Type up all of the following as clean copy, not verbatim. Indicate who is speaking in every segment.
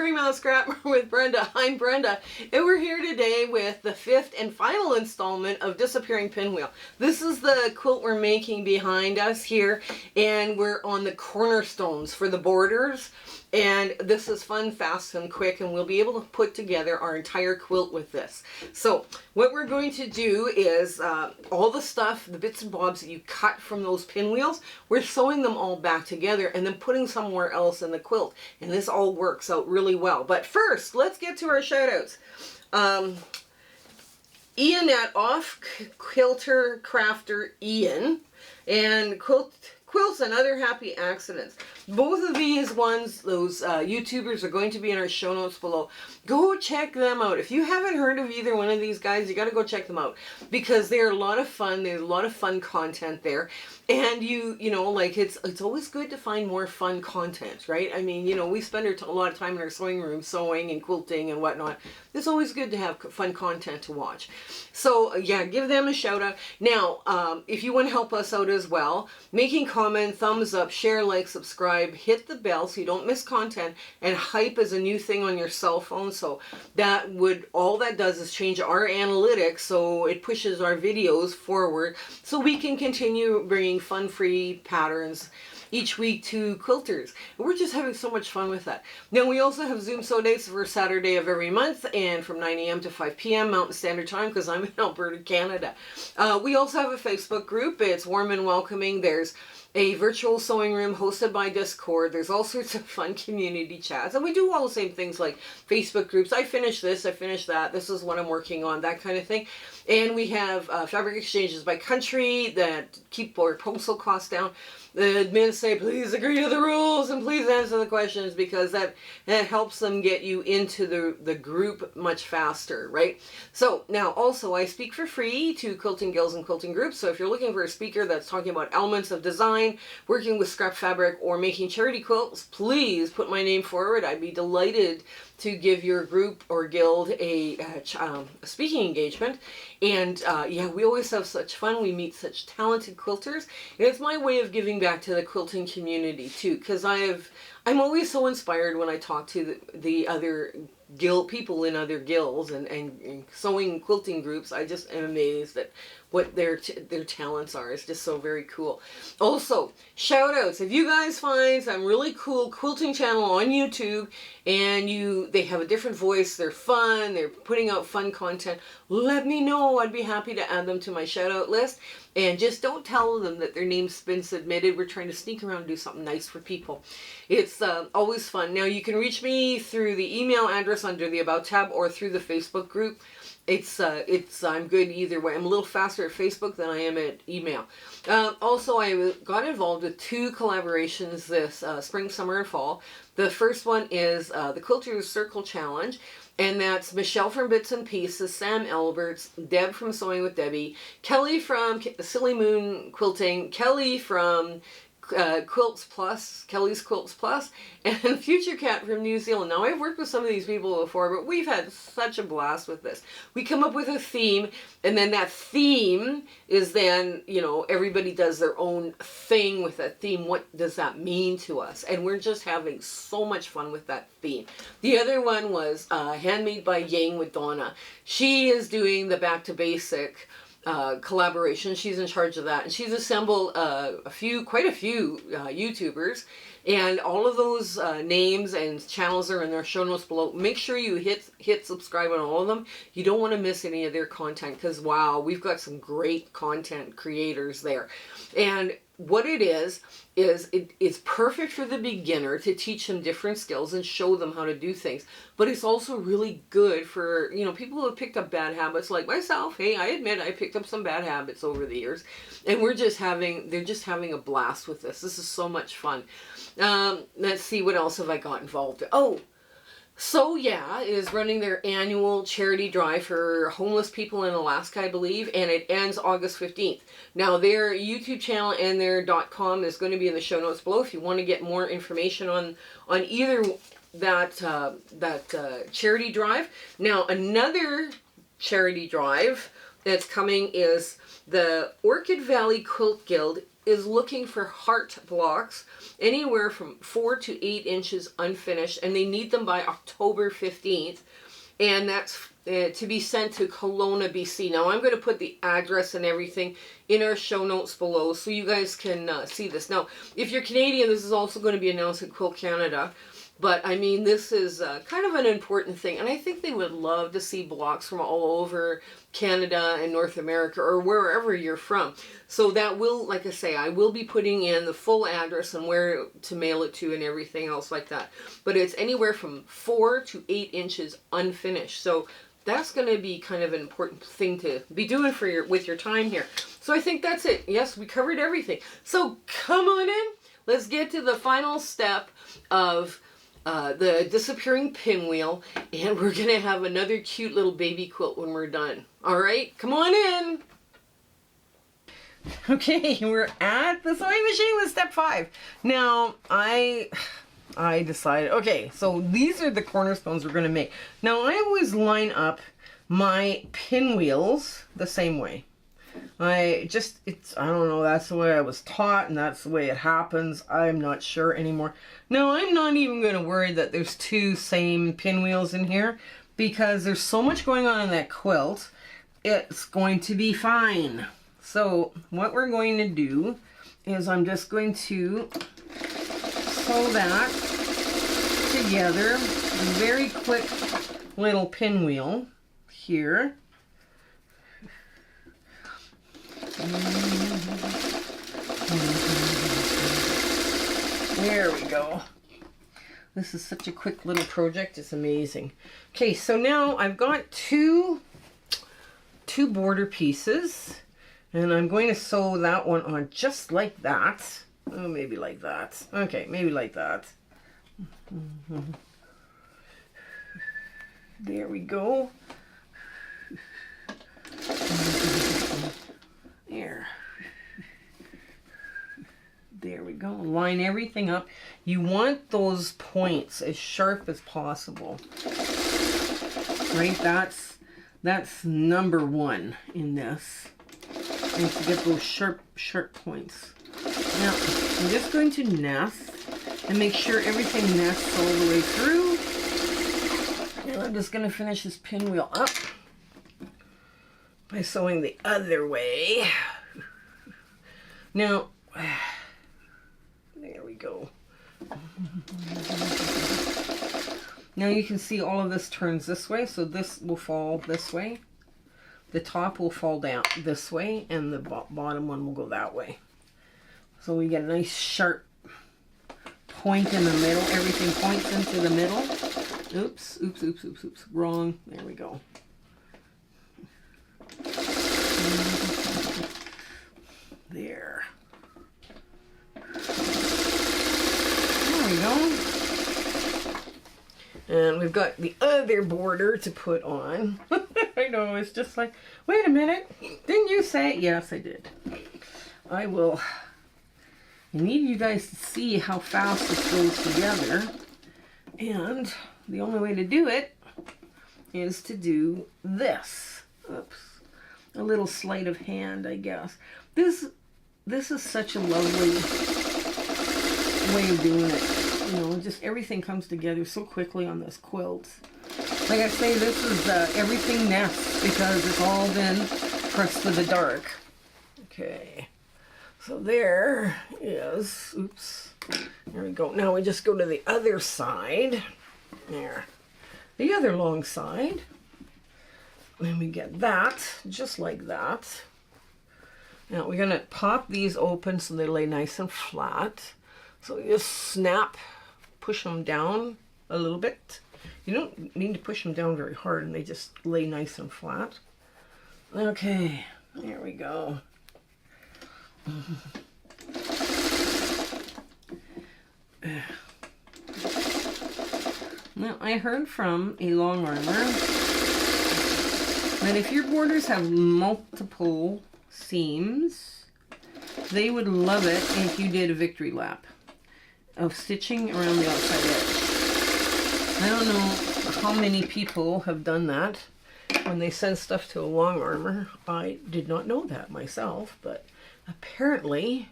Speaker 1: Scary Mouse Scrap with Brenda. I'm Brenda, and we're here today with the 5th and final installment of Disappearing Pinwheel. This is the quilt we're making behind us here, and we're on the cornerstones for the borders. And this is fun, fast, and quick, and we'll be able to put together our entire quilt with this. So what we're going to do is all the stuff, the bits and bobs that you cut from those pinwheels, we're sewing them all back together and then putting somewhere else in the quilt. And this all works out really well. But first, let's get to our shout-outs. Ian at Off Quilter Crafter Ian and Quilts and Other Happy Accidents. Both of these ones, those YouTubers, are going to be in our show notes below. Go check them out. If you haven't heard of either one of these guys, you got to go check them out because they're a lot of fun. There's a lot of fun content there. And you know, like it's always good to find more fun content, right? I mean, you know, we spend a lot of time in our sewing room sewing and quilting and whatnot. It's always good to have fun content to watch. So yeah, give them a shout out. Now, if you want to help us out as well, making comment, thumbs up, share, like, subscribe, hit the bell so you don't miss content, and hype is a new thing on your cell phone. So that all that does is change our analytics, so it pushes our videos forward so we can continue bringing fun-free patterns each week to quilters. And we're just having so much fun with that. Now we also have Zoom sew dates for Saturday of every month and from 9 a.m. to 5 p.m. Mountain Standard Time because I'm in Alberta, Canada. We also have a Facebook group. It's warm and welcoming. There's a virtual sewing room hosted by Discord. There's all sorts of fun community chats. And we do all the same things like Facebook groups. I finished this, I finished that, this is what I'm working on, that kind of thing. And we have fabric exchanges by country that keep our postal costs down. The admins say, please agree to the rules and please answer the questions because that helps them get you into the group much faster, right? So now also I speak for free to quilting guilds and quilting groups. So if you're looking for a speaker that's talking about elements of design, working with scrap fabric, or making charity quilts, please put my name forward. I'd be delighted to give your group or guild a speaking engagement. And yeah, we always have such fun. We meet such talented quilters. And it's my way of giving back to the quilting community too, because I'm always so inspired when I talk to the other people in other guilds and sewing quilting groups. I just am amazed at what their talents are. It's just so very cool. Also, shout outs. If you guys find some really cool quilting channel on YouTube and they have a different voice, they're fun, they're putting out fun content, let me know. I'd be happy to add them to my shout out list. And just don't tell them that their name's been submitted. We're trying to sneak around and do something nice for people. It's always fun. Now you can reach me through the email address under the About tab or through the Facebook group. I'm good either way. I'm a little faster at Facebook than I am at email. Also, I got involved with 2 collaborations this spring, summer, and fall. The first one is the Quilter's Circle Challenge. And that's Michelle from Bits and Pieces, Sam Alberts, Deb from Sewing with Debbie, Kelly from Silly Moon Quilting, Kelly from Quilts Plus, Kelly's Quilts Plus, and Future Cat from New Zealand. Now, I've worked with some of these people before, but we've had such a blast with this. We come up with a theme, and then that theme is then, you know, everybody does their own thing with that theme. What does that mean to us? And we're just having so much fun with that theme. The other one was Handmade by Yang with Donna. She is doing the Back to Basic collaboration. She's in charge of that, and she's assembled quite a few YouTubers, and all of those names and channels are in their show notes below. Make sure you hit subscribe on all of them. You don't want to miss any of their content because wow, we've got some great content creators there. And what it is it's perfect for the beginner to teach them different skills and show them how to do things. But it's also really good for, you know, people who have picked up bad habits like myself. Hey, I admit I picked up some bad habits over the years. And they're just having a blast with this. This is so much fun. Let's see, what else have I got involved in? Oh, So Yeah is running their annual charity drive for homeless people in Alaska, I believe, and it ends August 15th. Now, their YouTube channel and their .com is going to be in the show notes below if you want to get more information on either that charity drive. Now, another charity drive that's coming is the Orchid Valley Quilt Guild is looking for heart blocks anywhere from 4 to 8 inches unfinished, and they need them by October 15th. And that's to be sent to Kelowna, BC. Now, I'm going to put the address and everything in our show notes below so you guys can see this. Now, if you're Canadian, this is also going to be announced at Quilt Canada. But, I mean, this is kind of an important thing. And I think they would love to see blocks from all over Canada and North America or wherever you're from. So that will, like I say, I will be putting in the full address and where to mail it to and everything else like that. But it's anywhere from 4 to 8 inches unfinished. So that's going to be kind of an important thing to be doing for with your time here. So I think that's it. Yes, we covered everything. So come on in. Let's get to the final step of the disappearing pinwheel, and we're going to have another cute little baby quilt when we're done. All right, come on in. Okay, we're at the sewing machine with step 5. Now, I decided, okay, so these are the cornerstones we're going to make. Now, I always line up my pinwheels the same way. I don't know, that's the way I was taught and that's the way it happens. I'm not sure anymore. No, I'm not even going to worry that there's 2 same pinwheels in here because there's so much going on in that quilt. It's going to be fine. So what we're going to do is I'm just going to sew that together. A very quick little pinwheel here. There we go. This is such a quick little project. It's amazing. Okay, so now I've got two border pieces, and I'm going to sew that one on just like that. Oh, maybe like that. Okay, maybe like that. There we go. There we go. Line everything up. You want those points as sharp as possible. Right? That's number 1 in this. And to get those sharp points. Now, I'm just going to nest and make sure everything nests all the way through. And I'm just going to finish this pinwheel up by sewing the other way. Now, there we go. Now you can see all of this turns this way, so this will fall this way. The top will fall down this way, and the bottom one will go that way. So we get a nice sharp point in the middle. Everything points into the middle. Oops, oops, oops, oops, oops. Wrong. There we go. There. There we go. And we've got the other border to put on. I know, it's just like, wait a minute. Didn't you say it? Yes, I did. I need you guys to see how fast this goes together. And the only way to do it is to do this. Oops. A little sleight of hand, I guess. This is such a lovely way of doing it. You know, just everything comes together so quickly on this quilt. Like I say, this is everything nests because it's all been pressed to the dark. Okay, so there is, oops, there we go. Now we just go to the other side. There, the other long side. And we get that, just like that. Now we're going to pop these open so they lay nice and flat. So you just snap, push them down a little bit. You don't need to push them down very hard, and they just lay nice and flat. Okay, there we go. Now, I heard from a long armor that if your borders have multiple seams, they would love it if you did a victory lap of stitching around the outside edge. I don't know how many people have done that when they send stuff to a long armor. I did not know that myself, but apparently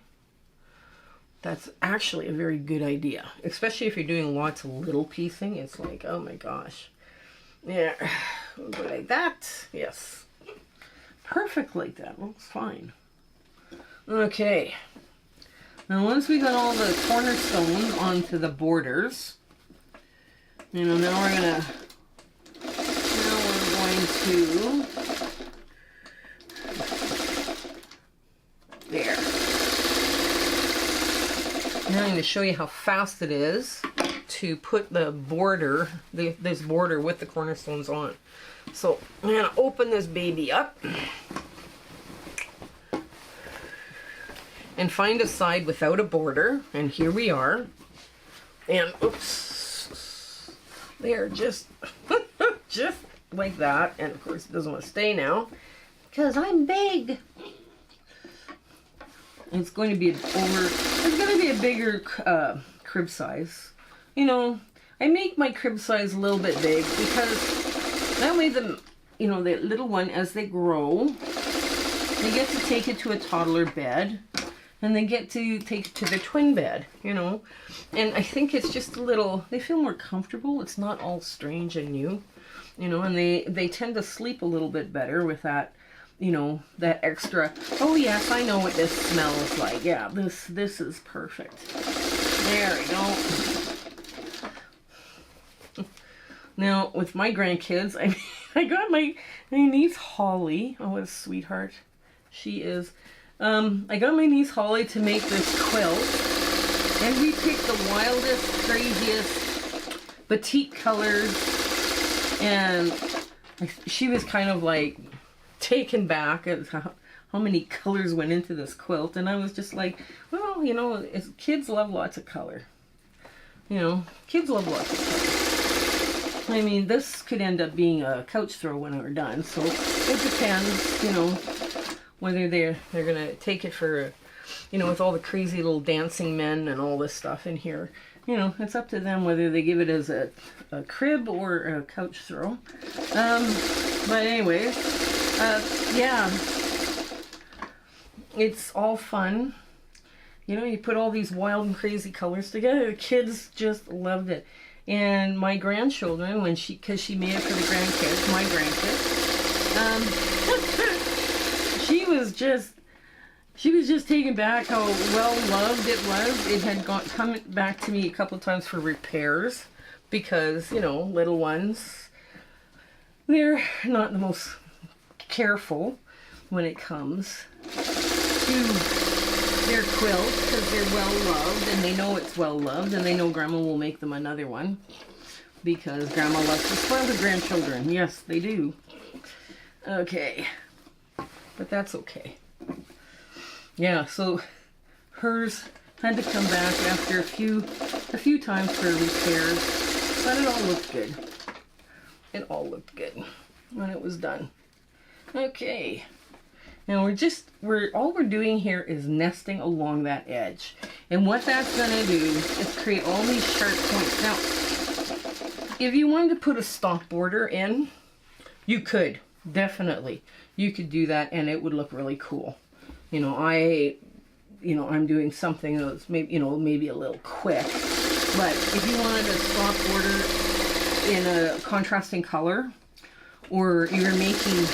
Speaker 1: That's actually a very good idea, especially if you're doing lots of little piecing. It's like, oh my gosh. Yeah, we'll go like that. Yes. Perfect like that. Looks fine. Okay. Now once we got all the cornerstones onto the borders, you know, now we're going to, there. Now I'm going to show you how fast it is to put the border, this border with the cornerstones on. So I'm going to open this baby up and find a side without a border, and here we are. And oops, they are just just like that. And of course it doesn't want to stay now because I'm big. It's going to be it's going to be a bigger crib size. You know, I make my crib size a little bit big because that way the little one, as they grow, they get to take it to a toddler bed. And they get to take it to their twin bed, you know. And I think it's just a little, they feel more comfortable. It's not all strange and new, you know, and they tend to sleep a little bit better with that, you know, that extra, oh yes, I know what this smells like. Yeah, this is perfect. There we go. Now, with my grandkids, I got my niece Holly. Oh, what a sweetheart she is. I got my niece Holly to make this quilt, and we picked the wildest, craziest batik colors, and she was kind of like taken back at how many colors went into this quilt, and I was just like, well, you know, kids love lots of color. You know, kids love lots of color. I mean, this could end up being a couch throw when we're done, so it depends, you know, whether they're gonna take it for, you know, with all the crazy little dancing men and all this stuff in here. You know, it's up to them whether they give it as a crib or a couch throw. But anyways, yeah, it's all fun. You know, you put all these wild and crazy colors together. The kids just loved it. And my grandchildren, because she made it for the grandkids, my grandkids, she was just taken back how well loved it was. It had come back to me a couple of times for repairs because, you know, little ones, they're not the most careful when it comes to their quilt because they're well loved and they know it's well loved and they know Grandma will make them another one because Grandma loves to spoil the grandchildren. Yes, they do. Okay. But that's okay. Yeah, so hers had to come back after a few times for repairs, but it all looked good. It all looked good when it was done. Okay. Now all we're doing here is nesting along that edge. And what that's gonna do is create all these sharp points. Now, if you wanted to put a stop border in, you could, definitely. You could do that and it would look really cool. You know, I'm doing something that's maybe a little quick. But if you wanted a stop border in a contrasting color, or you're making,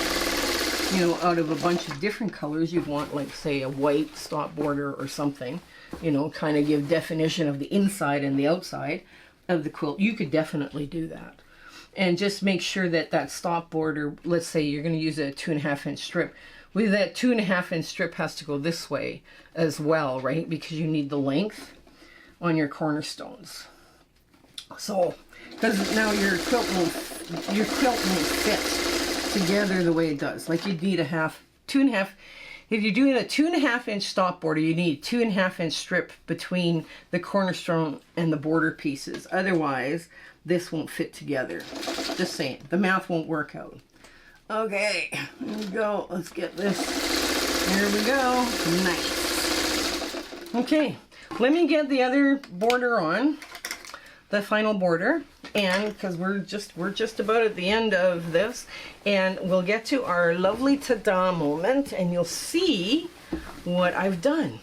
Speaker 1: you know, out of a bunch of different colors, you'd want, like, say, a white stop border or something, you know, kind of give definition of the inside and the outside of the quilt, you could definitely do that. And just make sure that that stop border, let's say you're going to use a 2.5 inch strip, with that 2.5 inch strip has to go this way as well, right? Because you need the length on your cornerstones. So, because now your quilt won't fit together the way it does. Like you'd need if you're doing a 2.5 inch stop border, you need a 2.5 inch strip between the cornerstone and the border pieces. Otherwise, this won't fit together. Just saying, the math won't work out. Okay, here we go. Let's get this. There we go. Nice. Okay, let me get the other border on, the final border, and because we're just about at the end of this, and we'll get to our lovely ta-da moment, and you'll see what I've done.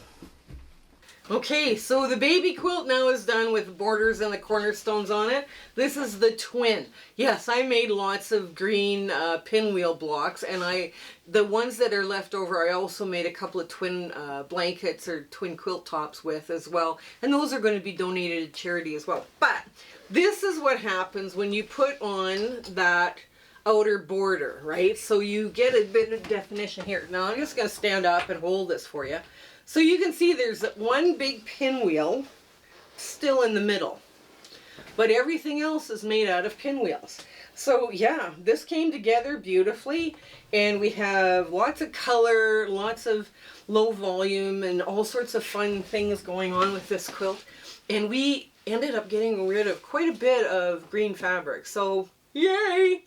Speaker 1: Okay, so the baby quilt now is done with the borders and the cornerstones on it. This is the twin. Yes, I made lots of green pinwheel blocks, and the ones that are left over, I also made a couple of twin blankets or twin quilt tops with as well. And those are going to be donated to charity as well. But this is what happens when you put on that outer border, right? So you get a bit of definition here. Now I'm just going to stand up and hold this for you. So you can see there's one big pinwheel still in the middle, but everything else is made out of pinwheels. So yeah, this came together beautifully, and we have lots of color, lots of low volume, and all sorts of fun things going on with this quilt. And we ended up getting rid of quite a bit of green fabric. So yay!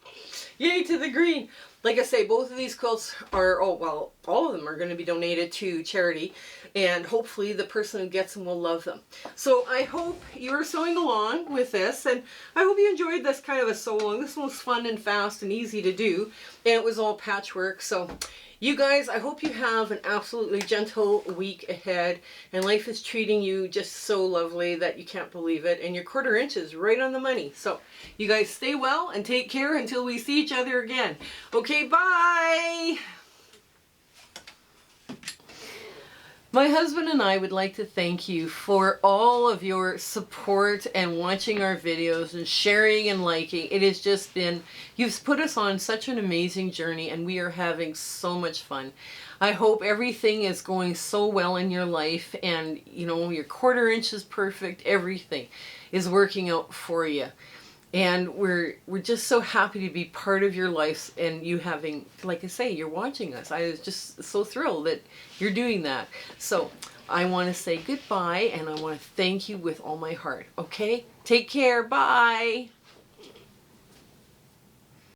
Speaker 1: Yay to the green! Like I say, both of these quilts are, oh well, all of them are going to be donated to charity, and hopefully the person who gets them will love them. So I hope you're sewing along with this, and I hope you enjoyed this kind of a sew along. This one was fun and fast and easy to do, and it was all patchwork. So you guys, I hope you have an absolutely gentle week ahead, and life is treating you just so lovely that you can't believe it, and your quarter inch is right on the money. So you guys stay well and take care until we see each other again. Okay, bye! My husband and I would like to thank you for all of your support and watching our videos and sharing and liking. It has just been, you've put us on such an amazing journey, and we are having so much fun. I hope everything is going so well in your life, and you know, your quarter inch is perfect, everything is working out for you. And we're just so happy to be part of your lives, and you having, like I say, you're watching us. I was just so thrilled that you're doing that. So I want to say goodbye, and I want to thank you with all my heart. Okay? Take care. Bye.